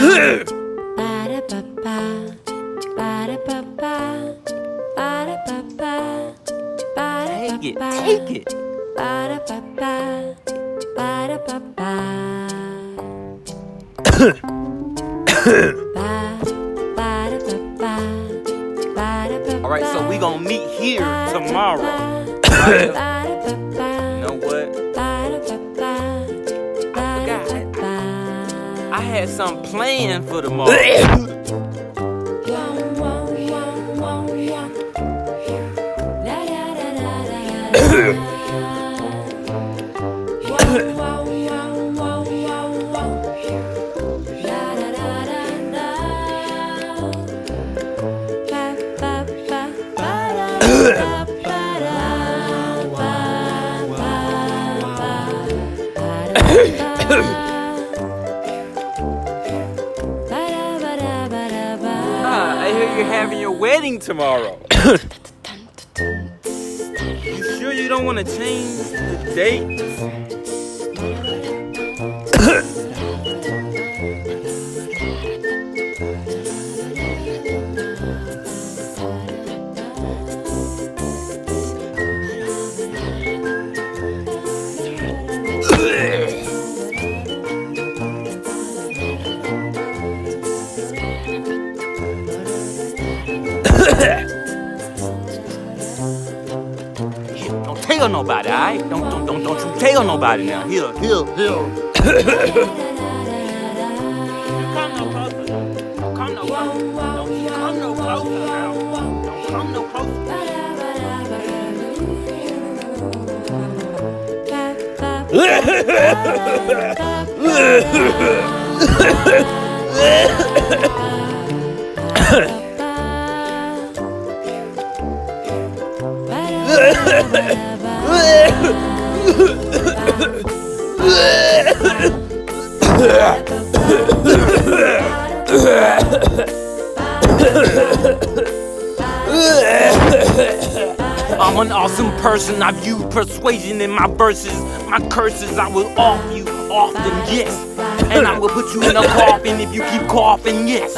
Take it. Alright, so we gonna meet here tomorrow. Right? You know what? I forgot. I had something planned for tomorrow. I hear you're having your wedding tomorrow. You sure you don't want to change the date? Don't tell nobody, alright? Don't you tell nobody now. Here. Come no closer. Don't come no closer. Don't come no closer now. Don't come no I'm an awesome person. I've used persuasion in my verses. My curses I will off you often, yes. And I will put you in a coffin if you keep coughing, yes.